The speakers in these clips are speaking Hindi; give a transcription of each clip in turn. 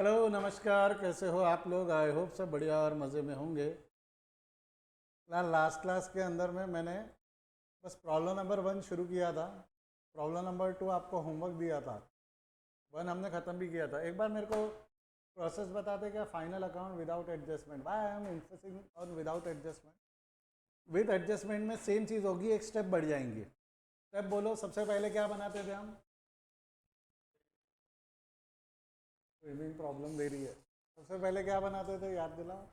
हेलो नमस्कार, कैसे हो आप लोग? आई होप सब बढ़िया और मज़े में होंगे। लास्ट क्लास के अंदर में मैंने बस प्रॉब्लम नंबर 1 शुरू किया था। प्रॉब्लम नंबर 2 आपको होमवर्क दिया था। 1 हमने ख़त्म भी किया था। एक बार मेरे को प्रोसेस बताते क्या? Final account without adjustment, why I am focusing on without adjustment. With adjustment में सेम चीज़ होगी, एक स्टेप बढ़ जाएंगी। स्टेप बोलो। सबसे पहले क्या बनाते थे हम? स्विमिंग प्रॉब्लम दे रही है। सबसे पहले क्या बनाते थे, याद दिलाओ।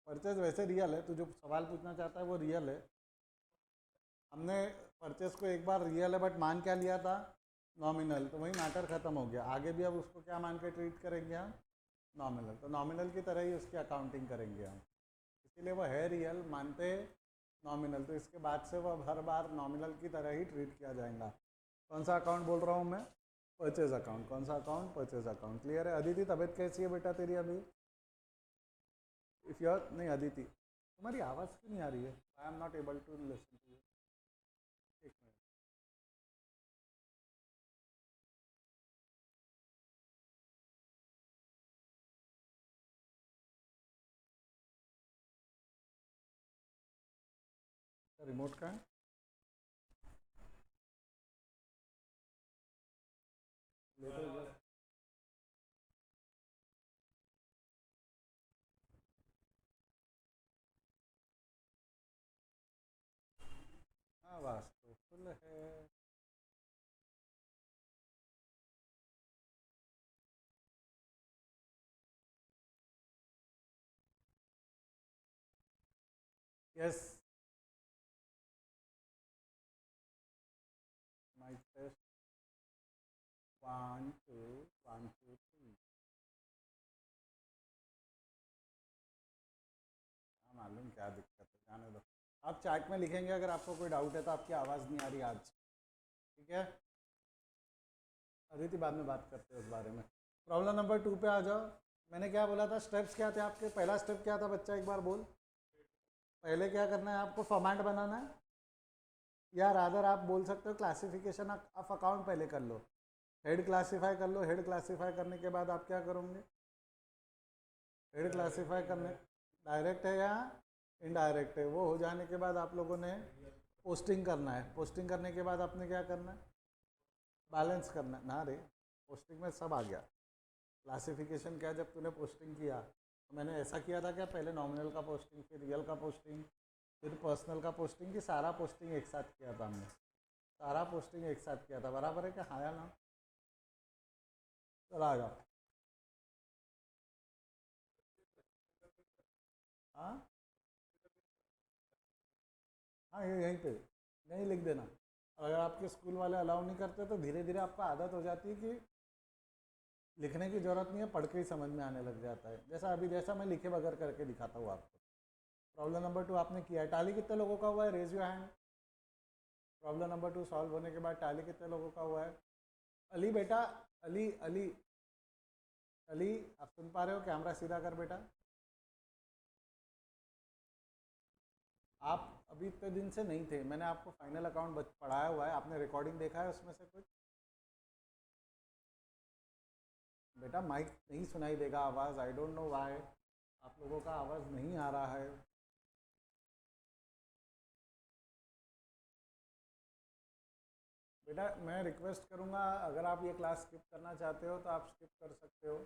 परचेज वैसे रियल है, तो जो सवाल पूछना चाहता है वो रियल है। हमने परचेज को एक बार रियल है बट मान क्या लिया था? नॉमिनल। तो वही मैटर ख़त्म हो गया। आगे भी अब उसको क्या मान के ट्रीट करेंगे हम? नॉमिनल। तो नॉमिनल की तरह ही उसकी अकाउंटिंग करेंगे हम। इसीलिए वो है रियल, मानते नॉमिनल। तो इसके बाद से वो हर बार नॉमिनल की तरह ही ट्रीट किया जाएगा। कौन सा अकाउंट बोल रहा हूँ मैं? Purchase account. कौन सा अकाउंट? Purchase account. क्लियर है? अदिति, तबीयत कैसी है बेटा तेरी अभी? इफ़ यूर नहीं अदिति, तुम्हारी आवाज़ क्यों नहीं आ रही है? I am not able to listen to you. एक मिनट। रिमोट का है? ले तो इधर। आवाज़ तो फुल है। यस। Mike test. 1 2 1 2 3। क्या मालूम क्या दिक्कत है, जाने दो। आप चैट में लिखेंगे अगर आपको कोई डाउट है तो। आपकी आवाज़ नहीं आ रही आज, ठीक है? अदिति, बाद में बात करते हैं उस बारे में। प्रॉब्लम नंबर 2 पे आ जाओ। मैंने क्या बोला था? स्टेप्स क्या थे आपके? पहला स्टेप क्या था बच्चा, एक बार बोल। पहले क्या करना है आपको? फॉर्मेट बनाना है, या रादर आप बोल सकते हो क्लासिफिकेशन ऑफ अकाउंट पहले कर लो। हेड क्लासीफाई कर लो। हेड क्लासीफाई करने के बाद आप क्या करोगे? हेड क्लासीफाई करने, डायरेक्ट है या इनडायरेक्ट है, वो हो जाने के बाद आप लोगों ने पोस्टिंग करना है। पोस्टिंग करने के बाद आपने क्या करना है? बैलेंस करना है ना रे। पोस्टिंग में सब आ गया। क्लासिफिकेशन क्या, जब तूने पोस्टिंग किया तो मैंने ऐसा किया था क्या? पहले नॉमिनल का पोस्टिंग, फिर रियल का पोस्टिंग, फिर पर्सनल का पोस्टिंग, की सारा पोस्टिंग एक साथ किया था हमने? सारा पोस्टिंग एक साथ किया था, बराबर है क्या? हाँ या ना? चला आ जाओ। हाँ हाँ, ये यहीं पे नहीं लिख देना। अगर आपके स्कूल वाले अलाउ नहीं करते तो धीरे धीरे आपको आदत हो जाती है कि लिखने की ज़रूरत नहीं है, पढ़ के ही समझ में आने लग जाता है। जैसा अभी, जैसा मैं लिखे बगैर करके दिखाता हूँ आपको। प्रॉब्लम नंबर 2 आपने किया है। टाली कितने लोगों का हुआ है? Raise your hand. Problem number 2 solve होने के बाद टाली कितने लोगों का हुआ है? अली बेटा, अली अली अली, आप सुन पा रहे हो? कैमरा सीधा कर बेटा। आप अभी इतने दिन से नहीं थे, मैंने आपको फाइनल अकाउंट पढ़ाया हुआ है, आपने रिकॉर्डिंग देखा है उसमें से कुछ? बेटा माइक नहीं सुनाई देगा आवाज़, आई डोंट नो व्हाई आप लोगों का आवाज़ नहीं आ रहा है। बेटा मैं रिक्वेस्ट करूँगा, अगर आप ये क्लास स्किप करना चाहते हो तो आप स्किप कर सकते हो।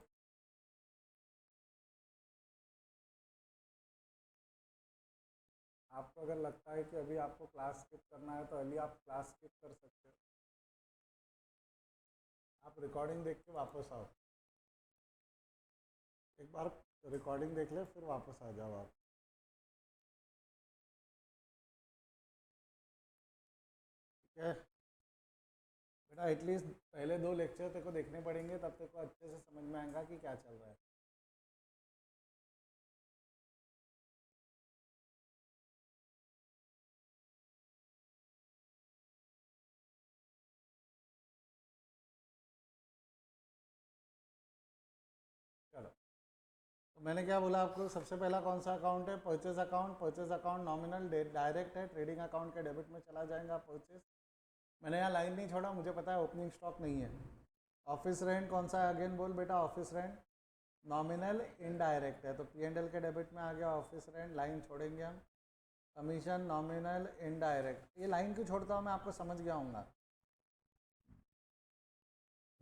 आपको अगर लगता है कि अभी आपको क्लास स्किप करना है तो अभी आप क्लास स्किप कर सकते हो। आप रिकॉर्डिंग देख के वापस आओ। एक बार रिकॉर्डिंग देख ले फिर वापस आ जाओ आप। ठीक है बेटा, एटलीस्ट पहले 2 लेक्चर तेरे को देखने पड़ेंगे, तब तेरे को अच्छे से समझ में आएगा कि क्या चल रहा है। चलो, तो मैंने क्या बोला आपको? सबसे पहला कौन सा अकाउंट है? Purchase account. Purchase account nominal direct है, ट्रेडिंग अकाउंट के डेबिट में चला जाएगा परचेज। मैंने यहाँ लाइन नहीं छोड़ा, मुझे पता है ओपनिंग स्टॉक नहीं है। ऑफिस रेंट कौन सा है? अगेन बोल बेटा, ऑफिस रेंट नॉमिनल इनडायरेक्ट है, तो P&L के डेबिट में आ गया ऑफिस रेंट, लाइन छोड़ेंगे हम। कमीशन नॉमिनल इनडायरेक्ट, ये लाइन क्यों छोड़ता हूँ मैं, आपको समझ गया होगा।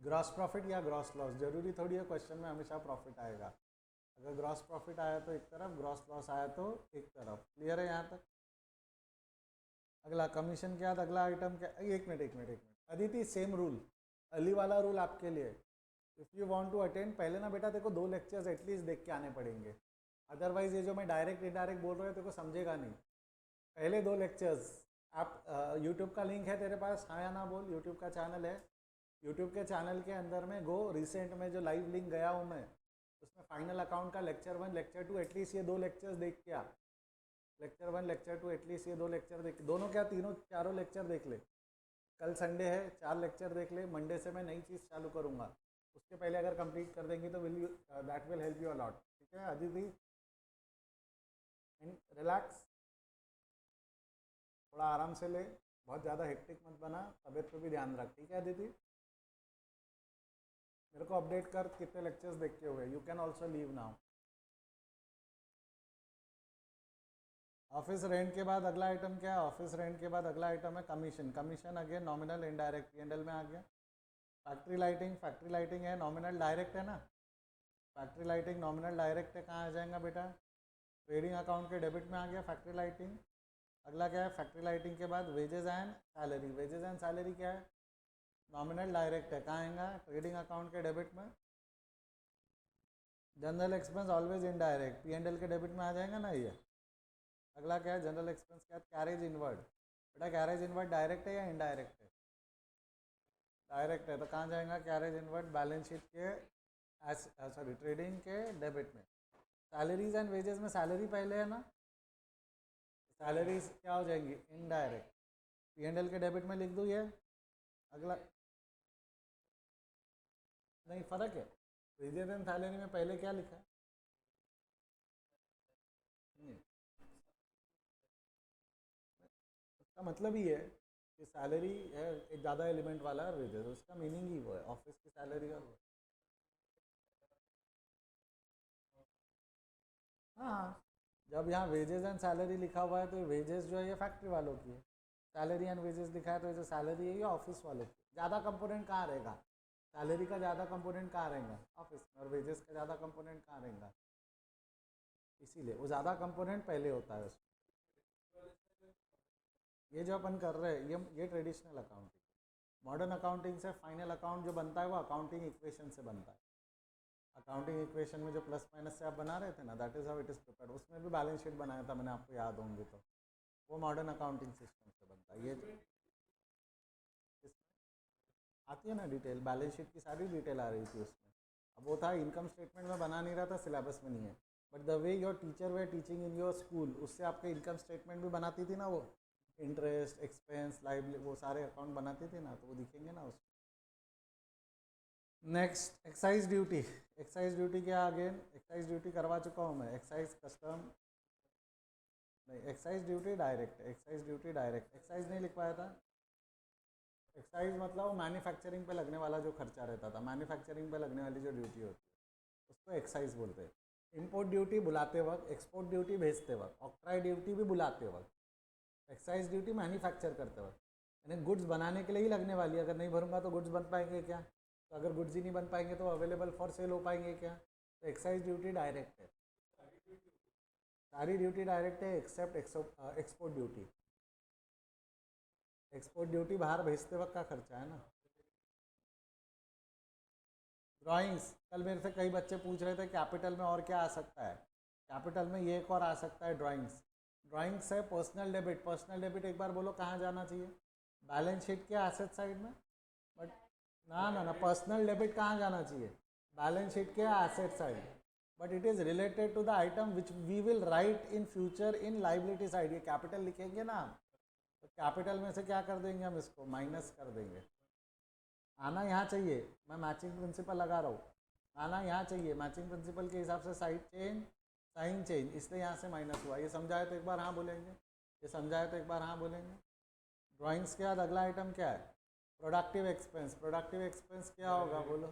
ग्रॉस प्रॉफिट या ग्रॉस लॉस, जरूरी थोड़ी है क्वेश्चन में हमेशा प्रॉफिट आएगा। अगर ग्रॉस प्रॉफिट आया तो एक तरफ, ग्रॉस लॉस आया तो एक तरफ। क्लियर है यहाँ तक? अगला कमीशन के बाद अगला आइटम क्या? एक minute Aditi, same rule, Ali वाला रूल आपके लिए। If you want to attend, पहले ना बेटा देखो 2 लेक्चर्स एटलीस्ट देख के आने पड़ेंगे, अदरवाइज ये जो मैं डायरेक्ट इनडायरेक्ट बोल रहा हूँ तेरे को समझेगा नहीं। पहले 2 लेक्चर्स आप यूट्यूब का लिंक है तेरे पास, हाँ या ना बोल। यूट्यूब का चैनल है, यूट्यूब के चैनल के अंदर में गो, रिसेंट में जो लाइव लिंक गया हूँ मैं, उसमें फाइनल अकाउंट का लेक्चर 1 लेक्चर 2 एटलीस्ट ये 2 लेक्चर्स देख के आ। लेक्चर 1 लेक्चर 2 एटलीस्ट ये 2 लेक्चर देख, दोनों क्या तीनों चारों लेक्चर देख ले। कल संडे है, 4 लेक्चर देख ले। मंडे से मैं नई चीज़ चालू करूँगा, उसके पहले अगर कंप्लीट कर देंगे तो will you that will help you a lot. ठीक है अदिति, रिलैक्स, थोड़ा आराम से ले, बहुत ज़्यादा हेक्टिक मत बना, तबीयत पे भी ध्यान रख। ठीक है अदिति, मेरे को अपडेट कर कितने लेक्चर्स देख के हुए। You can also leave now. Office rent के बाद अगला आइटम क्या है? ऑफिस रेंट के बाद अगला आइटम है commission. Commission again nominal indirect, P&L में आ गया। फैक्ट्री लाइटिंग, फैक्ट्री लाइटिंग है नॉमिनल डायरेक्ट है ना, फैक्ट्री लाइटिंग नॉमिनल डायरेक्ट है, कहाँ आ जाएगा बेटा? ट्रेडिंग अकाउंट के डेबिट में आ गया फैक्ट्री लाइटिंग। अगला क्या है? फैक्ट्री लाइटिंग के बाद wages and salary. Wages and salary क्या है? नॉमिनल डायरेक्ट है, कहाँ आएगा? ट्रेडिंग अकाउंट के डेबिट में। General expense always indirect, P&L के डेबिट में आ जाएगा ना ये। अगला क्या है? जनरल एक्सपेंस क्या है? Carriage inward. बेटा कैरेज इनवर्ड डायरेक्ट है या इनडायरेक्ट है? डायरेक्ट है, तो कहाँ जाएगा कैरेज इनवर्ड? बैलेंस शीट के सॉरी ट्रेडिंग के डेबिट में। सैलरीज एंड वेजेस में सैलरी पहले है ना, सैलरीज क्या हो जाएंगी? इनडायरेक्ट, P&L के डेबिट में लिख दूँ ये। अगला नहीं, फ़र्क है, वेजेस एंड सैलरी में पहले क्या लिखा है? उसका मतलब ही है कि सैलरी है एक ज़्यादा एलिमेंट वाला है, वेजेस उसका मीनिंग ही वो है, ऑफिस की सैलरी और वो। हाँ, जब यहाँ वेजेस एंड सैलरी लिखा हुआ है तो वेजेस जो है ये फैक्ट्री वालों की है, सैलरी एंड वेजेस लिखा है तो ये जो सैलरी है ये ऑफिस वालों की। ज़्यादा कंपोनेंट कहाँ रहेगा? सैलरी का ज़्यादा कंपोनेंट कहाँ रहेगा? ऑफिस में। और वेजेस का ज़्यादा कंपोनेंट कहाँ रहेगा? इसीलिए वो ज़्यादा कंपोनेंट पहले होता है उसमें। ये जो अपन कर रहे हैं ये ट्रेडिशनल अकाउंटिंग। मॉडर्न अकाउंटिंग से फाइनल अकाउंट जो बनता है वो अकाउंटिंग इक्वेशन से बनता है। अकाउंटिंग इक्वेशन में जो प्लस माइनस से आप बना रहे थे ना, that is how it is prepared. उसमें भी बैलेंस शीट बनाया था मैंने, आपको याद होंगे तो। वो मॉडर्न अकाउंटिंग सिस्टम से बनता है। ये इसमें आती है ना डिटेल, बैलेंस शीट की सारी डिटेल आ रही थी उसमें। अब वो था इनकम स्टेटमेंट में बना नहीं रहा था, सिलेबस में नहीं है, but the way your teacher way teaching in your school, उससे आपके इनकम स्टेटमेंट भी बनाती थी ना वो, इंटरेस्ट एक्सपेंस लाइबिलिटी वो सारे अकाउंट बनाती थी ना, तो वो दिखेंगे ना उसमें। Next excise duty. Excise duty क्या? अगेन एक्साइज ड्यूटी करवा चुका हूँ मैं। एक्साइज कस्टम नहीं, excise duty direct, excise duty direct, excise नहीं लिखवाया था। एक्साइज मतलब वो मैन्युफैक्चरिंग पे लगने वाला जो खर्चा रहता था, मैन्युफैक्चरिंग पे लगने वाली जो ड्यूटी होती है उसको एक्साइज बोलते हैं। इम्पोर्ट ड्यूटी बुलाते वक्त, एक्सपोर्ट ड्यूटी भेजते वक्त, ऑक्ट्राई ड्यूटी भी बुलाते वक्त, एक्साइज ड्यूटी मैन्युफैक्चर करते वक्त, यानी गुड्स बनाने के लिए ही लगने वाली है। अगर नहीं भरूंगा तो गुड्स बन पाएंगे क्या? तो अगर गुड्स ही नहीं बन पाएंगे तो अवेलेबल फॉर सेल हो पाएंगे क्या? तो एक्साइज ड्यूटी डायरेक्ट है, सारी ड्यूटी डायरेक्ट है except export duty. Export duty बाहर भेजते वक्त का खर्चा है ना। ड्राइंग्स, कल मेरे से कई बच्चे पूछ रहे थे कैपिटल में और क्या आ सकता है, कैपिटल में ये एक और आ सकता है ड्राइंग्स। ड्राइंग्स है पर्सनल डेबिट, पर्सनल डेबिट एक बार बोलो कहाँ जाना चाहिए? बैलेंस शीट के एसेट साइड में। बट ना पर्सनल डेबिट कहाँ जाना चाहिए? बैलेंस शीट के asset side. But it is related to the item which we will write in future in liability side. ये कैपिटल लिखेंगे ना हम, तो कैपिटल में से क्या कर देंगे हम? इसको माइनस कर देंगे। आना यहाँ चाहिए, मैं मैचिंग प्रिंसिपल लगा रहा हूँ, आना यहाँ चाहिए मैचिंग प्रिंसिपल के हिसाब से साइड चेंज साइन चेंज, इसलिए यहाँ से माइनस हुआ। ये समझाए तो एक बार हाँ बोलेंगे, ये समझाए तो एक बार हाँ बोलेंगे। ड्राइंग्स के बाद अगला आइटम क्या है? Productive expense. प्रोडक्टिव एक्सपेंस क्या होगा बोलो?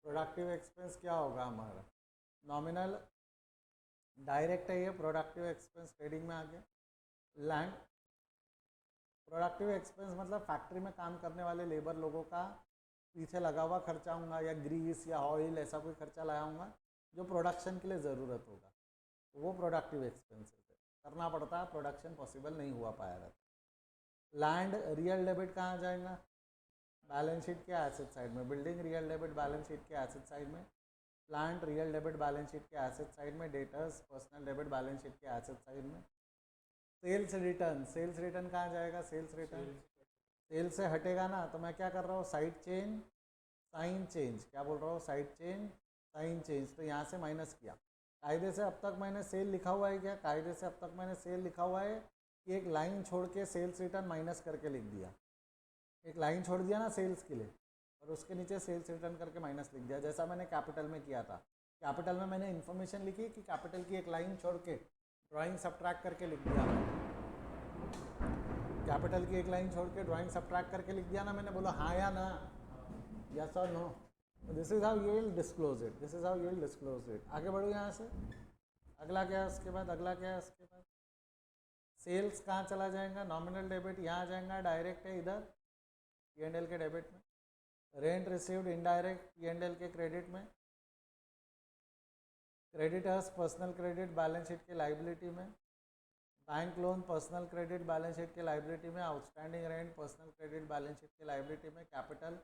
प्रोडक्टिव एक्सपेंस क्या होगा हमारा? नॉमिनल डायरेक्ट है ये प्रोडक्टिव एक्सपेंस, ट्रेडिंग में आ गया। लैंड प्रोडक्टिव एक्सपेंस मतलब फैक्ट्री में काम करने वाले लेबर लोगों का पीछे लगा हुआ खर्चा होगा, या ग्रीस या ऑयल ऐसा कोई खर्चा लाया होगा जो प्रोडक्शन के लिए ज़रूरत होगा, तो वो प्रोडक्टिव एक्सपेंसेस है, करना पड़ता है, प्रोडक्शन पॉसिबल नहीं हुआ पाया रहता। लैंड रियल डेबिट कहाँ जाएगा? बैलेंस शीट के एसेट साइड में। Building real debit balance sheet के एसेट साइड में। Plant real debit balance sheet के एसेट साइड में। Debtors personal debit balance sheet के एसेट साइड में। सेल्स रिटर्न, सेल्स रिटर्न कहाँ जाएगा? सेल्स रिटर्न सेल से हटेगा ना, तो मैं क्या कर रहा हूँ? साइड चेंज साइन चेंज, क्या बोल रहा हूँ? साइड चेंज साइन चेंज, तो यहाँ से माइनस किया। कायदे से अब तक मैंने सेल लिखा हुआ है क्या? कायदे से अब तक मैंने सेल लिखा हुआ है कि एक लाइन छोड़ के सेल्स रिटर्न माइनस करके लिख दिया। एक लाइन छोड़ दिया ना सेल्स के लिए, और उसके नीचे सेल्स रिटर्न करके माइनस लिख दिया, जैसा मैंने कैपिटल में किया था। कैपिटल में मैंने इन्फॉर्मेशन लिखी कि कैपिटल की एक लाइन छोड़ के ड्राइंग सब्ट्रैक्ट करके लिख दिया। कैपिटल की एक लाइन छोड़ के ड्राइंग सब्ट्रैक्ट करके लिख दिया ना मैंने। बोला हाँ या ना, यस और no. This is how you will disclose it, this is how you will disclose it. आगे बढ़ो यहाँ से। अगला क्या है उसके बाद? अगला क्या है उसके बाद? सेल्स कहाँ चला जाएगा? नॉमिनल डेबिट यहाँ जाएगा, डायरेक्ट है इधर P&L के डेबिट में। रेंट रिसीव्ड इनडायरेक्ट P&L के क्रेडिट में। Creditors personal credit balance sheet के लाइबिलिटी में। Bank loan personal credit balance sheet के लाइबिलिटी में। Outstanding rent personal credit balance sheet के लाइबिलिटी में। Capital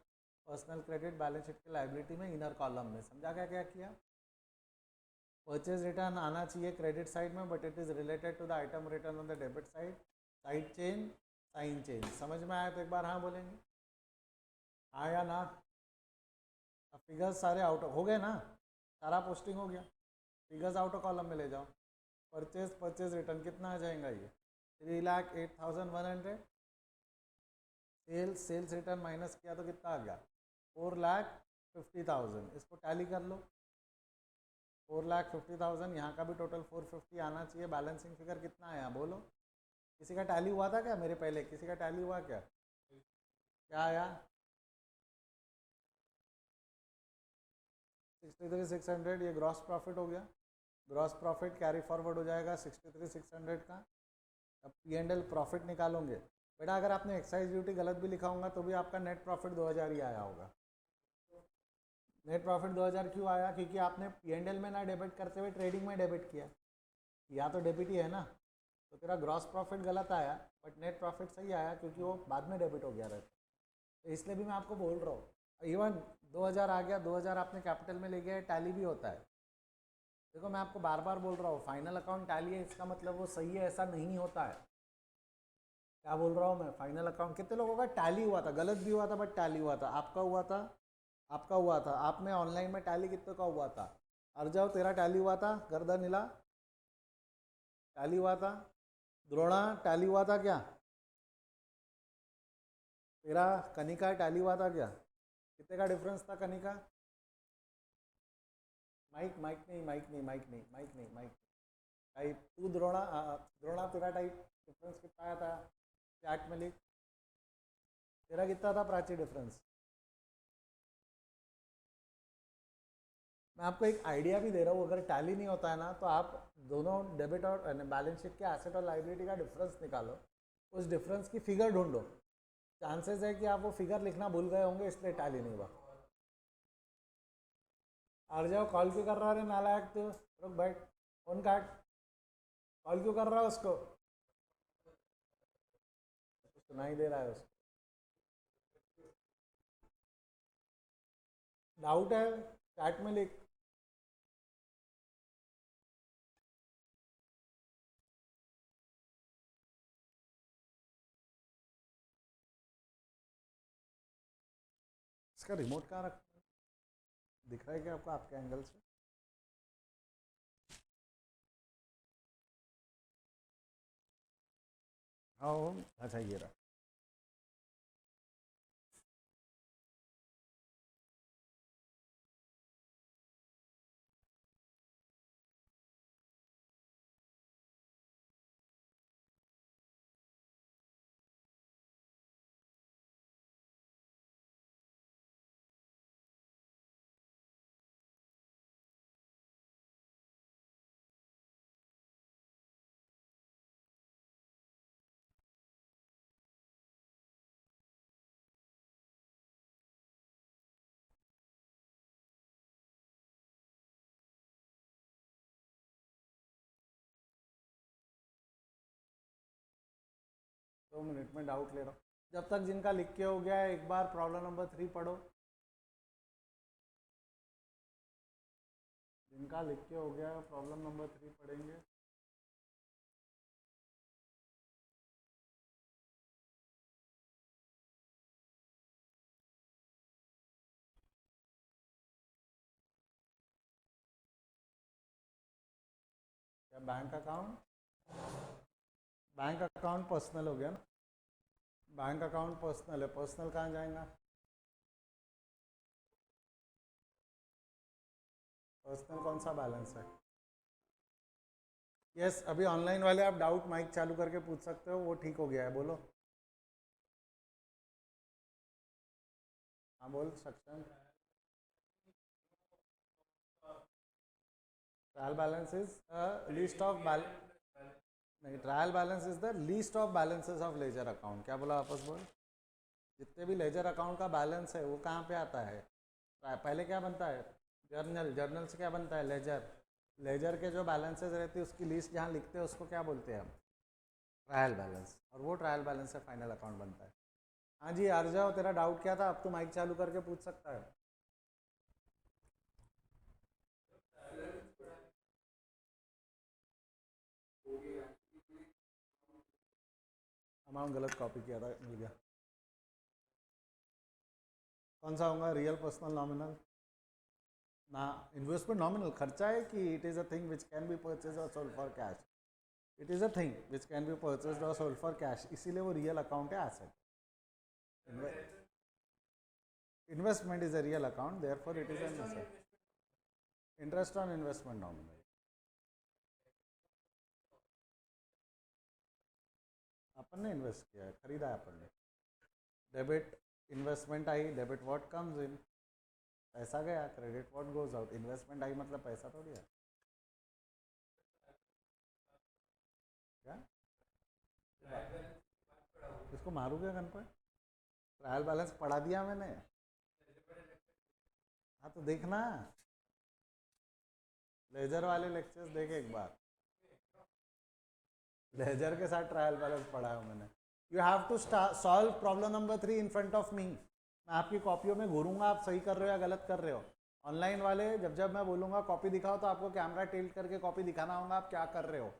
personal credit balance sheet के लाइबिलिटी में, इनर कॉलम में। समझा क्या क्या किया? परचेज रिटर्न आना चाहिए क्रेडिट साइड में, but it is related to the item return on the debit side. Side change sign change. समझ में आया तो एक बार हाँ बोलेंगे, हाँ या ना? अब फिगर्स सारे आउट हो गए ना, सारा पोस्टिंग हो गया, फिगर्स आउटर कॉलम में ले जाओ। परचेज रिटर्न कितना आ जाएगा? ये 3,08,100। सेल्स रिटर्न माइनस किया तो कितना आ गया? 4,50,000। इसको टैली कर लो। 4,50,000, यहाँ का भी टोटल 450 आना चाहिए। बैलेंसिंग फिगर कितना आया बोलो? किसी का टैली हुआ था क्या? मेरे पहले किसी का टैली हुआ क्या? क्या आया? 63,600। ये ग्रॉस प्रॉफिट हो गया। ग्रॉस प्रॉफिट कैरी फॉरवर्ड हो जाएगा 63,600 का। अब P&L प्रॉफिट निकालोगे बेटा, अगर आपने एक्साइज ड्यूटी गलत भी लिखा होगा तो भी आपका नेट प्रॉफिट 2,000 ही आया होगा। नेट प्रॉफिट 2,000 क्यों आया? क्योंकि आपने P&L में ना डेबिट करते हुए ट्रेडिंग में डेबिट किया, या तो डेबिट ही है ना, तो तेरा ग्रॉस प्रॉफिट गलत आया, बट नेट प्रॉफिट सही आया क्योंकि वो बाद में डेबिट हो गया रहता। तो इसलिए भी मैं आपको बोल रहा हूँ, इवन 2,000 आ गया, 2,000 आपने कैपिटल में ले गया, टैली भी होता है। देखो मैं आपको बार बार बोल रहा हूँ, फाइनल अकाउंट टैली है इसका मतलब वो सही है ऐसा नहीं होता है। क्या बोल रहा हूँ मैं? फाइनल अकाउंट कितने लोगों का टैली हुआ था, गलत भी हुआ था बट टैली हुआ था। आपका हुआ था, आपका हुआ था, आपने ऑनलाइन में टैली कितने का हुआ था? अर्जाओ तेरा टैली हुआ था, गर्दन हिला, टैली हुआ था। द्रोणा टैली हुआ था क्या तेरा? कनिका टैली हुआ था क्या? कितने का डिफरेंस था कनिका? माइक माइक नहीं, माइक नहीं, माइक नहीं, माइक नहीं, माइक टाइप। तू द्रोणा, द्रोणा तेरा टाइप डिफरेंस कितना आया था चैट में लिख। तेरा कितना था प्राची डिफरेंस? मैं आपको एक आइडिया भी दे रहा हूँ, अगर टैली नहीं होता है ना तो आप दोनों डेबिट और बैलेंस शीट के एसेट और लाइबिलिटी का डिफरेंस निकालो, उस डिफरेंस की फिगर ढूंढो। चांसेस है कि आप वो फिगर लिखना भूल गए होंगे इसलिए टैली नहीं हुआ। आ जाओ, कॉल क्यों कर रहा है नालायक तू? रुक बैठ, फोन काट। कॉल क्यों कर रहा है उसको? सुनाई दे रहा है उसको, डाउट है चैट में लिख। इसका रिमोट कहाँ रखा है? दिख रहा है क्या आपको आपके एंगल से? हाँ अच्छा ये रहा। 2 मिनट में डाउट ले रहा हूँ। जब तक जिनका लिख के हो गया है एक बार प्रॉब्लम नंबर 3 पढ़ो। जिनका लिख के हो गया प्रॉब्लम नंबर 3 पढ़ेंगे। क्या बैंक अकाउंट पर्सनल हो गया ना? बैंक अकाउंट पर्सनल है, पर्सनल कहाँ जाएगा? पर्सनल कौन सा बैलेंस है? यस अभी ऑनलाइन वाले आप डाउट माइक चालू करके पूछ सकते हो, वो ठीक हो गया है, बोलो। हाँ बोल Saksham. Trial balance is least of नहीं, trial balance is the least of balances of ledger account. क्या बोला वापस बोल। जितने भी लेजर अकाउंट का बैलेंस है वो कहाँ पे आता है? पहले क्या बनता है? जर्नल। जर्नल से क्या बनता है? लेजर। लेजर के जो बैलेंसेस रहती है उसकी लिस्ट जहाँ लिखते हैं उसको क्या बोलते हैं हम? Trial balance. और वो ट्रायल बैलेंस से फाइनल अकाउंट बनता है। हाँ जी आ जाओ, तेरा डाउट क्या था? अब तो माइक चालू करके पूछ सकता है। अमाउंट गलत कॉपी किया था, मिल गया। कौन सा होगा? Real, personal, nominal? ना, इन्वेस्टमेंट नॉमिनल खर्चा है कि it is a thing which can be purchase और sold for cash? It is a thing which can be purchase और सोल्ड फॉर कैश, इसीलिए वो रियल अकाउंट है, asset. Investment is a real account, therefore it is an asset. Interest on investment nominal. अपन ने इन्वेस्ट किया है, खरीदा है अपन ने। डेबिट इन्वेस्टमेंट आई, डेबिट व्हाट कम्स इन, पैसा गया। Credit what goes out. Investment आई मतलब पैसा थोड़ी है क्या? इसको मारू क्या गन पर? ट्रायल बैलेंस पढ़ा दिया मैंने। हाँ तो देखना, लेजर वाले लेक्चर्स देखे एक बार। लेजर के साथ ट्रायल बैलेंस पढ़ा है मैंने। You have to solve problem number 3 in front of me. मैं आपकी कॉपियों में घूरूंगा, आप सही कर रहे हो या गलत कर रहे हो। ऑनलाइन वाले जब जब मैं बोलूंगा कॉपी दिखाओ तो आपको कैमरा टिल्ट करके कॉपी दिखाना होगा आप क्या कर रहे हो।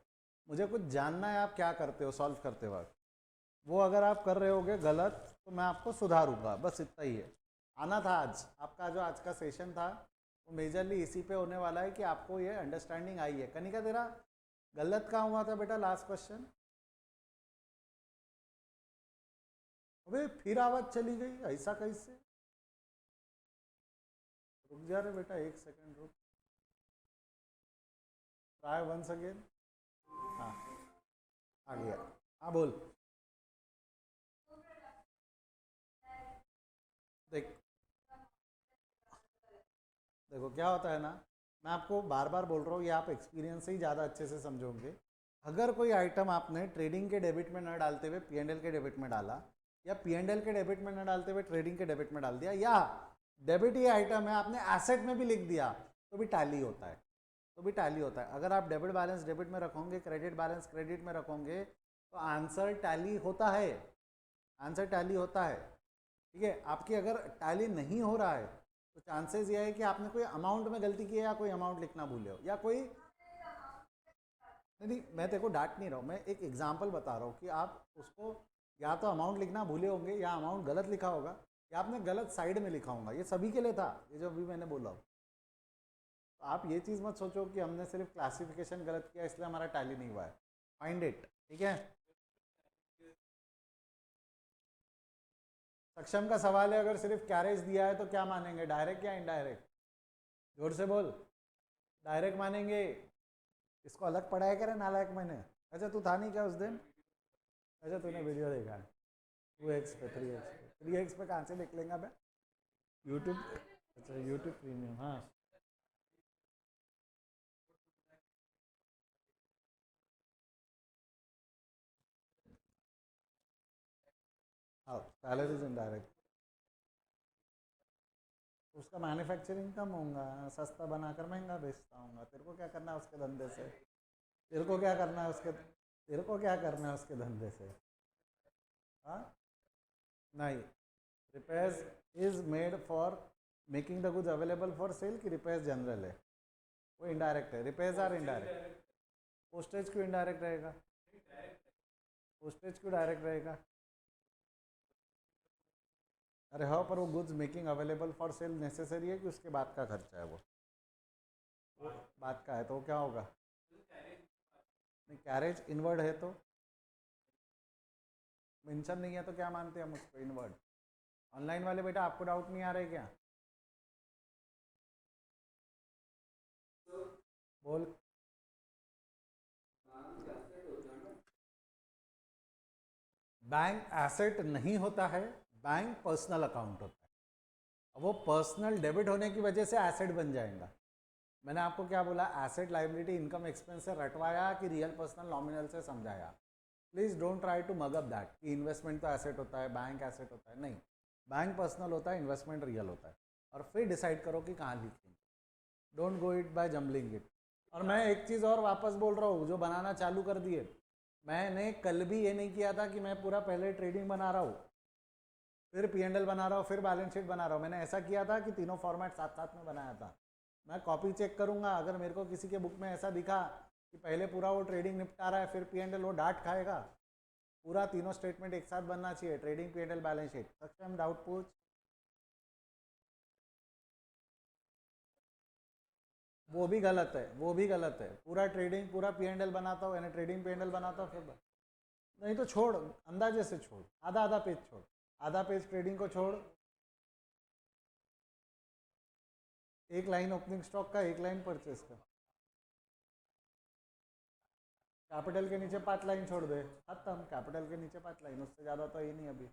मुझे कुछ जानना है आप क्या करते हो सॉल्व करते वक्त। वो अगर आप कर रहे होगे गलत तो मैं आपको सुधारूंगा, बस इतना ही है। आना था आज, आपका जो आज का सेशन था वो मेजरली इसी पे होने वाला है कि आपको ये अंडरस्टैंडिंग आई है। कनिका तेरा गलत कहाँ हुआ था बेटा लास्ट क्वेश्चन? अबे फिर आवाज चली गई, ऐसा कैसे? रुक जा रे बेटा, एक सेकंड रुक। Try once again. हाँ आ गया। हाँ बोल। देख, देखो क्या होता है ना, मैं आपको बार बार बोल रहा हूँ, ये आप एक्सपीरियंस से ही ज़्यादा अच्छे से समझोगे। अगर कोई आइटम आपने ट्रेडिंग के डेबिट में न डालते हुए पीएनएल के डेबिट में डाला, या पीएनएल के डेबिट में न डालते हुए ट्रेडिंग के डेबिट में डाल दिया, या डेबिट ये आइटम है आपने एसेट में भी लिख दिया, तो भी टैली होता है। तो भी टैली होता है। अगर आप डेबिट बैलेंस डेबिट में रखोगे, क्रेडिट बैलेंस क्रेडिट में रखोगे, तो आंसर टैली होता है। आंसर टैली होता है। ठीक है, आपकी अगर टैली नहीं हो रहा है तो चांसेस ये है कि आपने कोई अमाउंट में गलती की है, या कोई अमाउंट लिखना भूले हो, या कोई नहीं, मैं तेरे को डांट नहीं रहा हूँ, मैं एक एग्जांपल बता रहा हूँ कि आप उसको या तो अमाउंट लिखना भूले होंगे, या अमाउंट गलत लिखा होगा, या आपने गलत साइड में लिखा होगा। ये सभी के लिए था, ये जो अभी मैंने बोला। तो आप ये चीज़ मत सोचो कि हमने सिर्फ क्लासिफिकेशन गलत किया इसलिए हमारा टैली नहीं हुआ है। Find it. ठीक है, सक्षम का सवाल है, अगर सिर्फ कैरेज दिया है तो क्या मानेंगे, डायरेक्ट या इनडायरेक्ट? जोर से बोल। डायरेक्ट मानेंगे। इसको अलग पढ़ाया करे नालायक मैंने। अच्छा तू था नहीं क्या उस दिन? अच्छा तूने वीडियो देखा है? 2x पे 3x पे 3x पे कहाँ से देख लेंगे मैं? यूट्यूब। अच्छा यूट्यूब प्रीमियम, हाँ। हाँ सैलरीज इनडायरेक्ट। उसका मैन्युफैक्चरिंग कम होगा, सस्ता बनाकर महंगा बेचता हूँ। तेरे को क्या करना है उसके धंधे से? तेरे को क्या करना है उसके धंधे से? हाँ नहीं, repairs is made for making the goods available for sale कि रिपेयर्स जनरल है? वो इनडायरेक्ट है, रिपेयर्स आर इनडायरेक्ट। पोस्टेज क्यों इनडायरेक्ट रहेगा? पोस्टेज क्यों डायरेक्ट रहेगा? अरे हाँ, पर वो goods making available for cell necessary है कि उसके बाद का खर्चा है वो बाद का है, तो वो क्या होगा? नहीं, कैरेज इनवर्ड है तो मेंशन नहीं है तो क्या मानते हैं हम उसको इनवर्ड? ऑनलाइन वाले बेटा आपको डाउट नहीं आ रहा है क्या? बोल। बैंक एसेट नहीं होता है, बैंक पर्सनल अकाउंट होता है। अब वो पर्सनल डेबिट होने की वजह से एसेट बन जाएगा। मैंने आपको क्या बोला? एसेट लाइबिलिटी इनकम एक्सपेंस से रटवाया कि रियल पर्सनल नॉमिनल से समझाया? Please don't try to mug up that कि इन्वेस्टमेंट तो एसेट होता है, बैंक एसेट होता है। नहीं, बैंक पर्सनल होता है, इन्वेस्टमेंट रियल होता है। और फिर डिसाइड करो कि कहाँ लिखेंगे। Don't go it by jumbling it. और मैं एक चीज़ और वापस बोल रहा हूँ, जो बनाना चालू कर दिए, मैंने कल भी ये नहीं किया था कि मैं पूरा पहले ट्रेडिंग बना रहा हूँ, फिर P&L बना रहा हूँ, फिर बैलेंस शीट बना रहा हूँ। मैंने ऐसा किया था कि तीनों फॉर्मेट साथ साथ में बनाया था। मैं कॉपी चेक करूँगा, अगर मेरे को किसी के बुक में ऐसा दिखा कि पहले पूरा वो ट्रेडिंग निपटा रहा है फिर P&L, वो डांट खाएगा। पूरा तीनों स्टेटमेंट एक साथ बनना चाहिए, ट्रेडिंग, P&L, बैलेंस शीट। सक्षम डाउट पूछ। वो भी गलत है, वो भी गलत है। पूरा ट्रेडिंग पूरा P&L बनाता हूँ, यानी ट्रेडिंग P&L बनाता हूँ फिर नहीं तो छोड़, अंदाजे से छोड़, आधा आधा पेज छोड़। आधा पेज ट्रेडिंग को छोड़, एक लाइन ओपनिंग स्टॉक का, एक लाइन परचेस का। कैपिटल के नीचे 5 लाइन छोड़ दे, खत्म। कैपिटल के नीचे 5 लाइन, उससे ज़्यादा तो ही नहीं अभी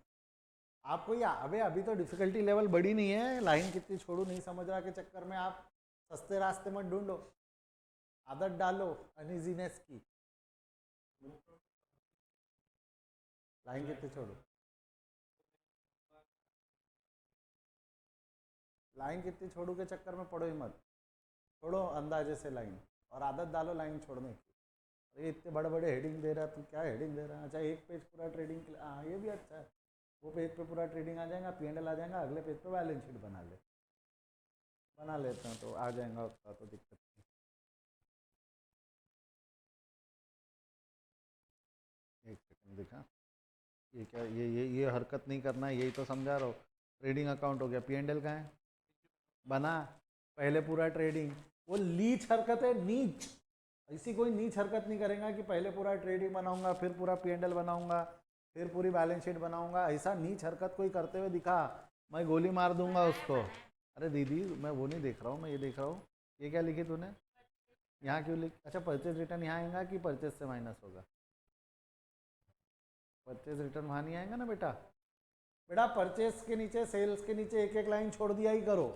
आपको। या अबे अभी तो डिफिकल्टी लेवल बड़ी नहीं है, लाइन कितनी छोड़ू नहीं समझ रहा के चक्कर में आप सस्ते रास्ते मत ढूंढो, आदत डालो अनइजीनेस की। लाइन कितनी छोड़ो, लाइन कितनी छोड़ू के चक्कर में पड़ो ही मत। छोड़ो अंदाजे से लाइन, और आदत डालो लाइन छोड़ने की। अरे इतने बड़े बड़े हेडिंग दे रहा है, तू क्या हेडिंग दे रहा है? अच्छा, एक पेज पूरा ट्रेडिंग के लिए, हाँ ये भी अच्छा है। वो पेज पे पूरा ट्रेडिंग आ जाएगा, P&L आ जाएगा, अगले पेज पे बैलेंस शीट बना ले। बना लेते हैं तो आ जाएगा, उसका तो दिक्कत नहीं। एक सेकंड दिखा, ये क्या, ये हरकत नहीं करना है, यही तो समझा रहा हूँ। ट्रेडिंग अकाउंट हो गया, P&L कहाँ है? बना, पहले पूरा ट्रेडिंग। वो लीच हरकत है, नीच। ऐसी कोई नीच हरकत नहीं करेगा कि पहले पूरा ट्रेडिंग बनाऊंगा, फिर पूरा P&L बनाऊंगा, फिर पूरी बैलेंस शीट बनाऊंगा। ऐसा नीच हरकत कोई करते हुए दिखा, मैं गोली मार दूंगा उसको। अरे दीदी, मैं वो नहीं देख रहा हूँ, मैं ये देख रहा हूँ। ये क्या लिखी तूने? यहाँ क्यों लिख? अच्छा, परचेज रिटर्न यहाँ आएगा कि परचेज से माइनस होगा? परचेज रिटर्न वहाँ नहीं आएगा ना बेटा। बेटा परचेज के नीचे, सेल्स के नीचे एक एक लाइन छोड़ दिया ही करो।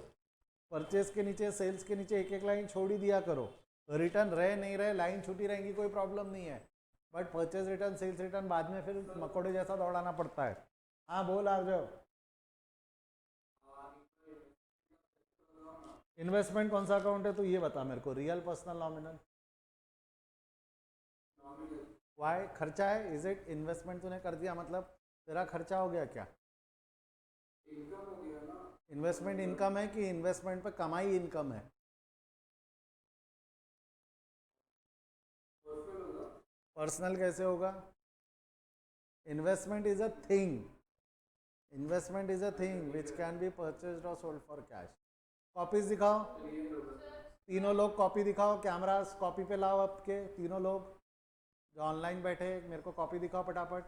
परचेज के नीचे, सेल्स के नीचे एक एक लाइन छोड़ ही दिया करो। रिटर्न रहे नहीं रहे, लाइन छूटी रहेंगी, कोई प्रॉब्लम नहीं है। But purchase return, sales return बाद में फिर मकोड़े जैसा दौड़ाना पड़ता है। हाँ बोल आ जाओ। इन्वेस्टमेंट कौन सा अकाउंट है तू ये बता मेरे को, रियल, पर्सनल, नॉमिनल? वाई खर्चा है? Is it investment? तूने कर दिया मतलब तेरा खर्चा हो गया क्या? इन्वेस्टमेंट इनकम है कि इन्वेस्टमेंट पे कमाई इनकम है? पर्सनल कैसे होगा? Investment is a thing, investment is a thing which can B purchased और सोल्ड फॉर कैश। कॉपीज दिखाओ, तीनों लोग कॉपी दिखाओ, कैमरा कॉपी पे लाओ आपके तीनों लोग जो ऑनलाइन बैठे, मेरे को कॉपी दिखाओ फटाफट।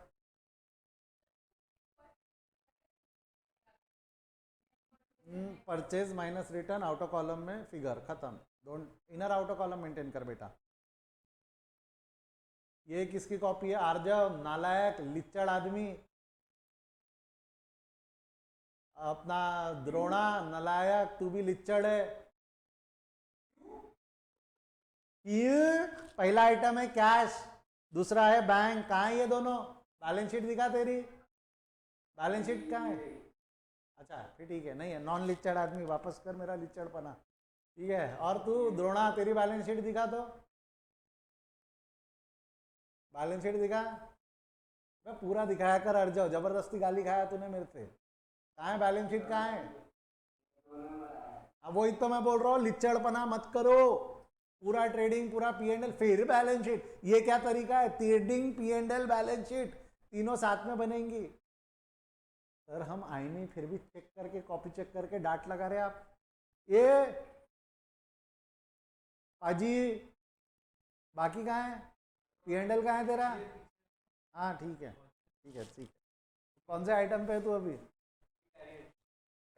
Purchase minus return, outer column में फिगर, खत्म। Don't, inner outer column maintain कर बेटा। ये किसकी कॉपी है? आर्जव, नालायक, लिच्चड़ आदमी। अपना द्रोणा, नालायक, तू भी लिच्चड़ है। ये पहला आइटम है कैश, दूसरा है बैंक। कहाँ है ये दोनों? बैलेंस शीट दिखा तेरी, बैलेंस शीट कहाँ है? अच्छा फिर ठीक है, नहीं है, नॉन लिच्चड़ आदमी, वापस कर मेरा लिच्चड़पना। ठीक है, और तू द्रोणा, तेरी बैलेंस शीट दिखा, तो बैलेंस शीट दिखा। मैं पूरा दिखाया कर अर्जव, जबरदस्ती गाली खाया तूने मेरे से। कहाँ है बैलेंस शीट, कहाँ है? अब वही तो मैं बोल रहा हूँ, लिच्चड़पना मत करो। पूरा ट्रेडिंग, पूरा पी एंड एल, फिर बैलेंस शीट, ये क्या तरीका है? Trading, P and L, balance sheet तीनों साथ में बनेंगी। सर हम आए नहीं, फिर भी चेक करके, कॉपी चेक करके डांट लगा रहे आप। ये पाजी बाकी कहाँ है? पी एंड एल कहाँ है तेरा? हाँ ठीक है, ठीक है, ठीक है। कौन से आइटम पे है तू अभी?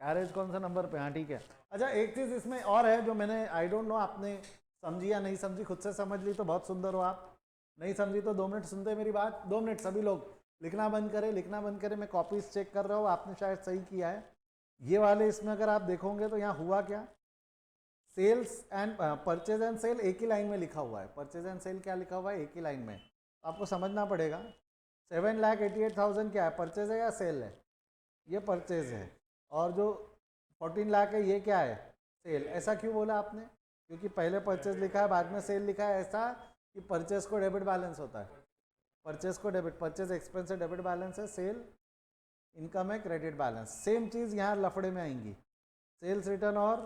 कैरेज कौन सा नंबर पे? हाँ ठीक है। अच्छा एक चीज़ इसमें और है जो मैंने, आई डोंट नो आपने समझी या नहीं समझी, खुद से समझ ली तो बहुत सुंदर हो आप, नहीं समझी तो 2 मिनट सुनते मेरी बात। 2 मिनट, सभी लोग लिखना बंद करें, लिखना बंद करें। मैं कॉपीज चेक कर रहा हूँ, आपने शायद सही किया है। ये वाले इसमें अगर आप देखोगे तो यहाँ हुआ क्या, sales and purchase and sale एक ही लाइन में लिखा हुआ है। परचेज एंड सेल क्या लिखा हुआ है? एक ही लाइन में। आपको समझना पड़ेगा 7,88,000 क्या है, परचेज है या सेल है? ये परचेज है। और जो 14 लाख है ये क्या है? सेल। ऐसा क्यों बोला आपने? क्योंकि पहले परचेज लिखा है बाद में सेल लिखा है, ऐसा कि परचेज को डेबिट बैलेंस होता है। परचेज को डेबिट, परचेज एक्सपेंस है, डेबिट बैलेंस है, सेल इनकम है, क्रेडिट बैलेंस। सेम चीज़ यहाँ लफड़े में आएंगी, सेल्स रिटर्न और